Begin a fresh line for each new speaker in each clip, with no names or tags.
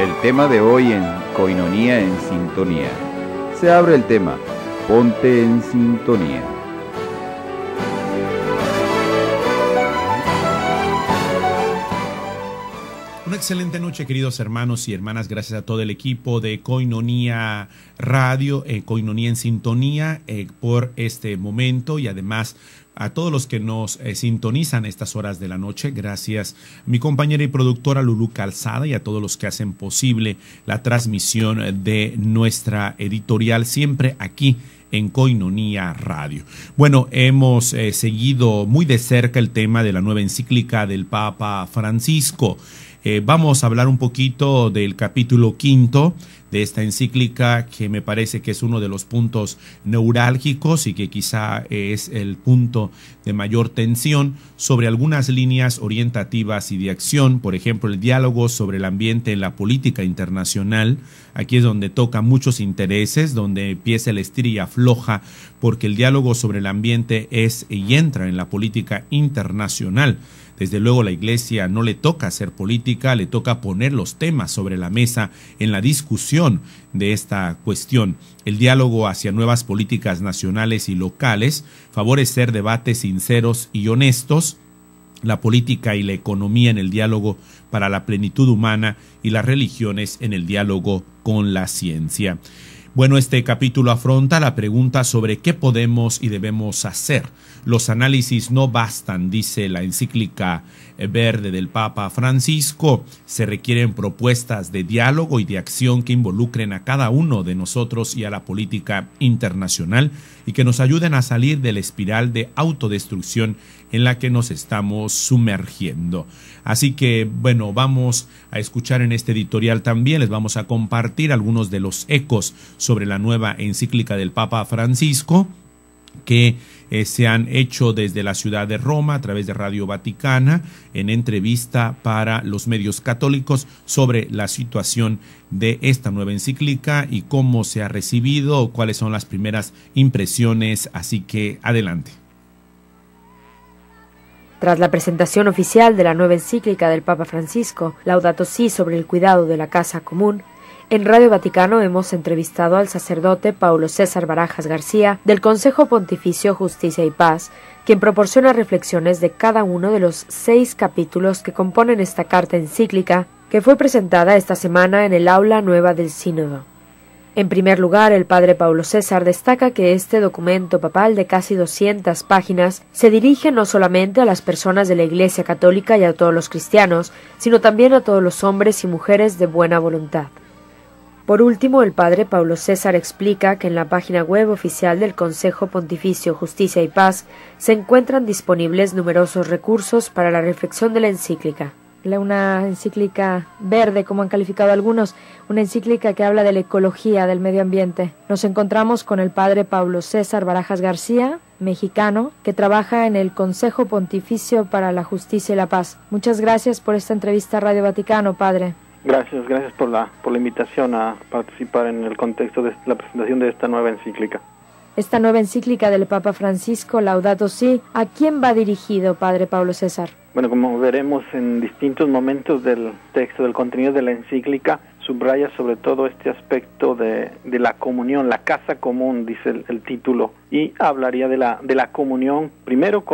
El tema de hoy en Coinonía en Sintonía. Se abre el tema, ponte en sintonía.
Una excelente noche, queridos hermanos y hermanas. Gracias a todo el equipo de Coinonía Radio, Coinonía en Sintonía, por este momento, y además a todos los que nos sintonizan estas horas de la noche. Gracias a mi compañera y productora Lulú Calzada y a todos los que hacen posible la transmisión de nuestra editorial, siempre aquí en Coinonía Radio. Bueno, hemos seguido muy de cerca el tema de la nueva encíclica del Papa Francisco. Vamos a hablar un poquito del capítulo 5 de esta encíclica, que me parece que es uno de los puntos neurálgicos y que quizá es el punto de mayor tensión, sobre algunas líneas orientativas y de acción. Por ejemplo, el diálogo sobre el ambiente en la política internacional. Aquí es donde toca muchos intereses, donde empieza el estira y afloja, porque el diálogo sobre el ambiente es y entra en la política internacional. Desde luego, la Iglesia no le toca hacer política, le toca poner los temas sobre la mesa en la discusión de esta cuestión. El diálogo hacia nuevas políticas nacionales y locales, favorecer debates sinceros y honestos, la política y la economía en el diálogo para la plenitud humana y las religiones en el diálogo con la ciencia. Bueno, este capítulo afronta la pregunta sobre qué podemos y debemos hacer. Los análisis no bastan, dice la encíclica verde del Papa Francisco. Se requieren propuestas de diálogo y de acción que involucren a cada uno de nosotros y a la política internacional y que nos ayuden a salir de la espiral de autodestrucción en la que nos estamos sumergiendo. Así que, bueno, vamos a escuchar en este editorial también, les vamos a compartir algunos de los ecos sobre la nueva encíclica del Papa Francisco, que se han hecho desde la ciudad de Roma a través de Radio Vaticana, en entrevista para los medios católicos, sobre la situación de esta nueva encíclica y cómo se ha recibido, cuáles son las primeras impresiones. Así que adelante.
Tras la presentación oficial de la nueva encíclica del Papa Francisco, Laudato Si, sobre el cuidado de la casa común, en Radio Vaticano hemos entrevistado al sacerdote Paulo César Barajas García del Consejo Pontificio Justicia y Paz, quien proporciona reflexiones de cada uno de los 6 capítulos que componen esta carta encíclica, que fue presentada esta semana en el aula nueva del Sínodo. En primer lugar, el padre Paulo César destaca que este documento papal de casi 200 páginas se dirige no solamente a las personas de la Iglesia Católica y a todos los cristianos, sino también a todos los hombres y mujeres de buena voluntad. Por último, el padre Paulo César explica que en la página web oficial del Consejo Pontificio Justicia y Paz se encuentran disponibles numerosos recursos para la reflexión de la encíclica. Una encíclica verde, como han calificado algunos, una encíclica que habla de la ecología, del medio ambiente. Nos encontramos con el padre Paulo César Barajas García, mexicano, que trabaja en el Consejo Pontificio para la Justicia y la Paz. Muchas gracias por esta entrevista a Radio Vaticano, padre.
Gracias por la invitación a participar en el contexto de la presentación de esta nueva encíclica.
Esta nueva encíclica del Papa Francisco, Laudato Si, ¿a quién va dirigido, padre Paulo César?
Bueno, como veremos en distintos momentos del texto, del contenido de la encíclica, subraya sobre todo este aspecto de la comunión, la casa común, dice el título, y hablaría de la comunión, primero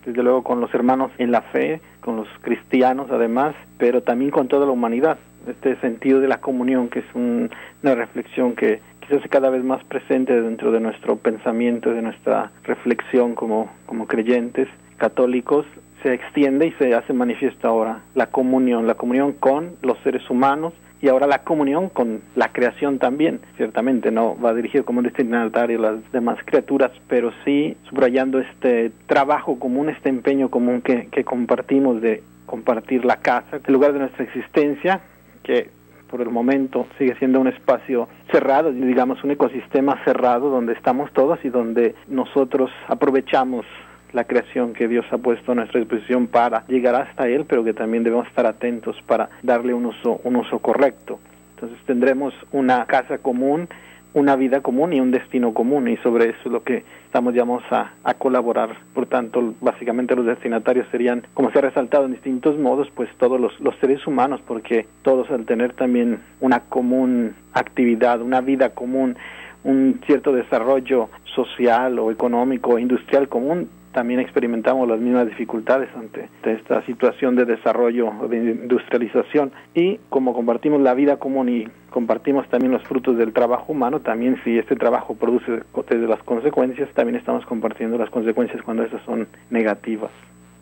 desde luego con los hermanos en la fe, con los cristianos además, pero también con toda la humanidad. Este sentido de la comunión, que es una reflexión que quizás es cada vez más presente dentro de nuestro pensamiento, de nuestra reflexión como creyentes católicos, se extiende y se hace manifiesta ahora la comunión con los seres humanos y ahora la comunión con la creación también. Ciertamente no va dirigido como destinatario a las demás criaturas, pero sí subrayando este trabajo común, este empeño común que compartimos de compartir la casa, el lugar de nuestra existencia, que por el momento sigue siendo un espacio cerrado, digamos un ecosistema cerrado donde estamos todos y donde nosotros aprovechamos la creación que Dios ha puesto a nuestra disposición para llegar hasta Él, pero que también debemos estar atentos para darle un uso correcto. Entonces tendremos una casa común una vida común y un destino común, y sobre eso es lo que estamos llamados a colaborar. Por tanto, básicamente los destinatarios serían, como se ha resaltado en distintos modos, pues todos los seres humanos, porque todos al tener también una común actividad, una vida común, un cierto desarrollo social o económico o industrial común, también experimentamos las mismas dificultades ante esta situación de desarrollo o de industrialización. Y como compartimos la vida común y compartimos también los frutos del trabajo humano, también si este trabajo produce desde las consecuencias, también estamos compartiendo las consecuencias cuando esas son negativas.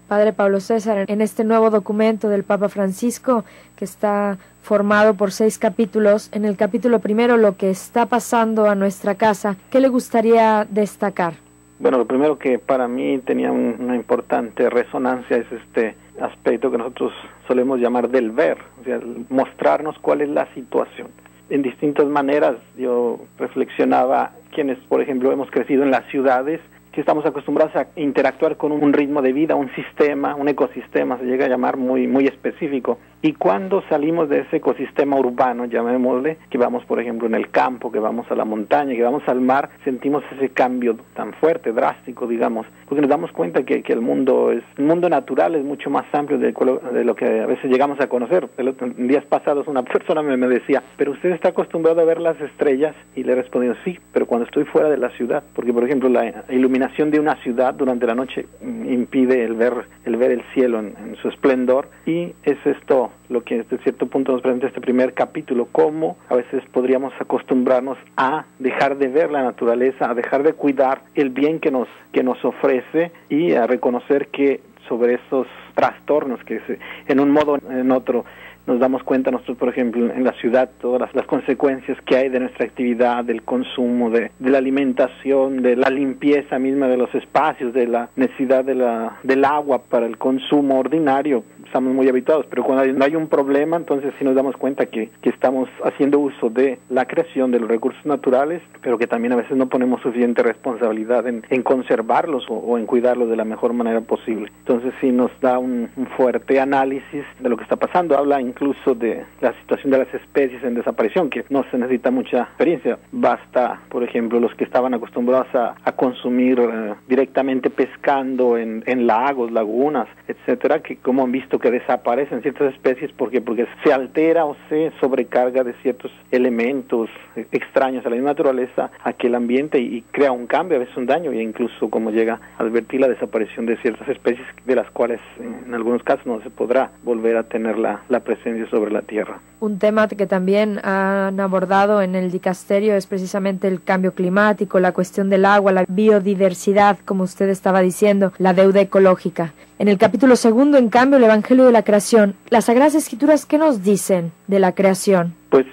Padre Pablo César, en este nuevo documento del Papa Francisco, que está formado por 6 capítulos, en el capítulo primero, lo que está pasando a nuestra casa, ¿qué le gustaría destacar?
Bueno, lo primero que para mí tenía una importante resonancia es este aspecto que nosotros solemos llamar del ver, o sea, mostrarnos cuál es la situación. En distintas maneras yo reflexionaba, quienes por ejemplo hemos crecido en las ciudades, que estamos acostumbrados a interactuar con un ritmo de vida, un sistema, un ecosistema, se llega a llamar muy específico. Y cuando salimos de ese ecosistema urbano, llamémosle, que vamos por ejemplo en el campo, que vamos a la montaña, que vamos al mar, sentimos ese cambio tan fuerte, drástico, digamos, porque nos damos cuenta que el mundo natural es mucho más amplio de lo que a veces llegamos a conocer. En días pasados una persona me decía, pero usted está acostumbrado a ver las estrellas, y le he respondido, sí, pero cuando estoy fuera de la ciudad, porque por ejemplo la iluminación de una ciudad durante la noche impide el ver el cielo en su esplendor, y es esto lo que desde cierto punto nos presenta este primer capítulo, cómo a veces podríamos acostumbrarnos a dejar de ver la naturaleza, a dejar de cuidar el bien que nos ofrece, y a reconocer que sobre esos trastornos que en un modo o en otro nos damos cuenta nosotros, por ejemplo, en la ciudad, todas las consecuencias que hay de nuestra actividad, del consumo, de la alimentación, de la limpieza misma de los espacios, de la necesidad del agua para el consumo ordinario. Estamos muy habituados, pero cuando no hay un problema, entonces sí nos damos cuenta que estamos haciendo uso de la creación de los recursos naturales, pero que también a veces no ponemos suficiente responsabilidad en conservarlos o en cuidarlos de la mejor manera posible. Entonces sí nos da un fuerte análisis de lo que está pasando. Habla incluso de la situación de las especies en desaparición, que no se necesita mucha experiencia. Basta, por ejemplo, los que estaban acostumbrados a consumir directamente pescando en lagos, lagunas, etcétera, que como han visto que desaparecen ciertas especies porque se altera o se sobrecarga de ciertos elementos extraños a la naturaleza, a aquel ambiente, y crea un cambio, a veces un daño, e incluso como llega a advertir la desaparición de ciertas especies de las cuales en algunos casos no se podrá volver a tener la presencia sobre la tierra.
Un tema que también han abordado en el dicasterio es precisamente el cambio climático, la cuestión del agua, la biodiversidad, como usted estaba diciendo, la deuda ecológica. En el capítulo 2, en cambio, el Evangelio de la Creación, las Sagradas Escrituras, ¿qué nos dicen de la creación?
Pues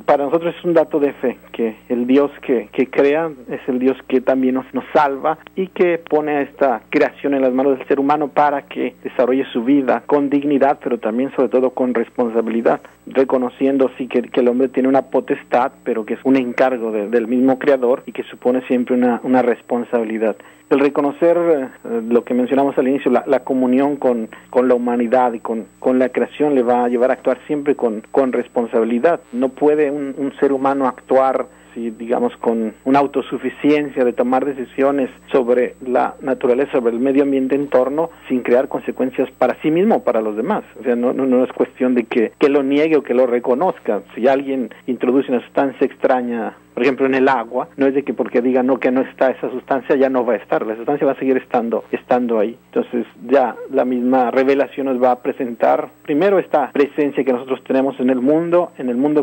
para nosotros es un dato de fe, que el Dios que crea es el Dios que también nos salva, y que pone a esta creación en las manos del ser humano para que desarrolle su vida con dignidad, pero también sobre todo con responsabilidad, reconociendo sí que el hombre tiene una potestad, pero que es un encargo del mismo Creador, y que supone siempre una responsabilidad. El reconocer lo que mencionamos al inicio, la comunión con la humanidad y con la creación, le va a llevar a actuar siempre con responsabilidad. No puede un ser humano actuar, digamos, con una autosuficiencia de tomar decisiones sobre la naturaleza, sobre el medio ambiente en torno, sin crear consecuencias para sí mismo o para los demás. O sea, no es cuestión de que lo niegue o que lo reconozca. Si alguien introduce una sustancia extraña, por ejemplo en el agua, no es de que porque diga que no está esa sustancia, ya no va a estar. La sustancia va a seguir estando ahí. Entonces ya la misma revelación nos va a presentar primero esta presencia que nosotros tenemos en el mundo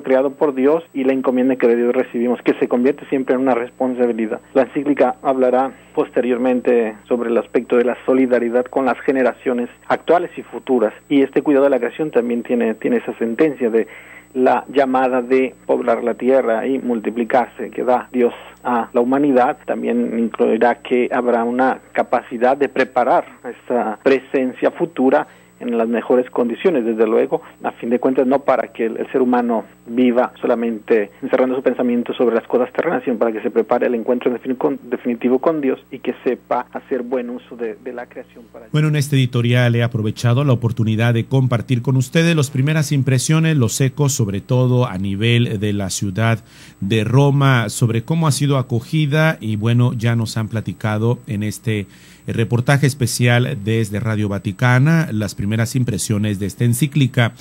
creado por Dios, y la encomienda que de Dios recibimos, que se convierte siempre en una responsabilidad. La encíclica hablará posteriormente sobre el aspecto de la solidaridad con las generaciones actuales y futuras, y este cuidado de la creación también tiene esa sentencia de la llamada de poblar la tierra y multiplicarse que da Dios a la humanidad. También incluirá que habrá una capacidad de preparar esta presencia futura en las mejores condiciones, desde luego, a fin de cuentas no para que el ser humano viva solamente encerrando su pensamiento sobre las cosas terrenas, sino para que se prepare el encuentro definitivo con Dios y que sepa hacer buen uso de la creación.
Bueno, en este editorial he aprovechado la oportunidad de compartir con ustedes las primeras impresiones, los ecos, sobre todo a nivel de la ciudad de Roma, sobre cómo ha sido acogida, y bueno, ya nos han platicado en este reportaje especial desde Radio Vaticana las primeras impresiones de esta encíclica.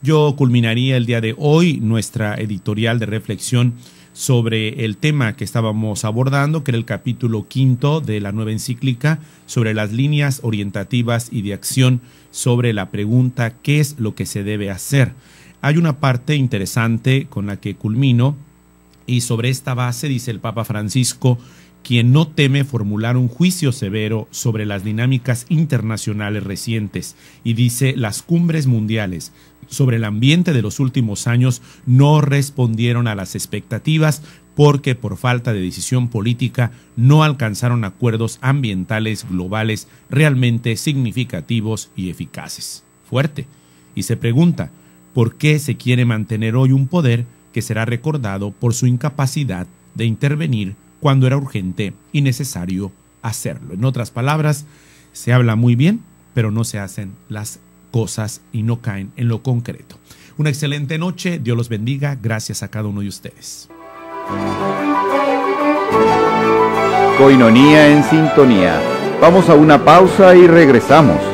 Yo culminaría el día de hoy nuestra editorial de reflexión sobre el tema que estábamos abordando, que era el capítulo 5 de la nueva encíclica, sobre las líneas orientativas y de acción, sobre la pregunta ¿qué es lo que se debe hacer? Hay una parte interesante con la que culmino, y sobre esta base dice el Papa Francisco: quien no teme formular un juicio severo sobre las dinámicas internacionales recientes, y dice las cumbres mundiales sobre el ambiente de los últimos años no respondieron a las expectativas porque por falta de decisión política no alcanzaron acuerdos ambientales globales realmente significativos y eficaces. Fuerte. Y se pregunta, ¿por qué se quiere mantener hoy un poder que será recordado por su incapacidad de intervenir cuando era urgente y necesario hacerlo? En otras palabras, se habla muy bien, pero no se hacen las cosas y no caen en lo concreto. Una excelente noche, Dios los bendiga, gracias a cada uno de ustedes.
Coinonía en sintonía. Vamos a una pausa y regresamos.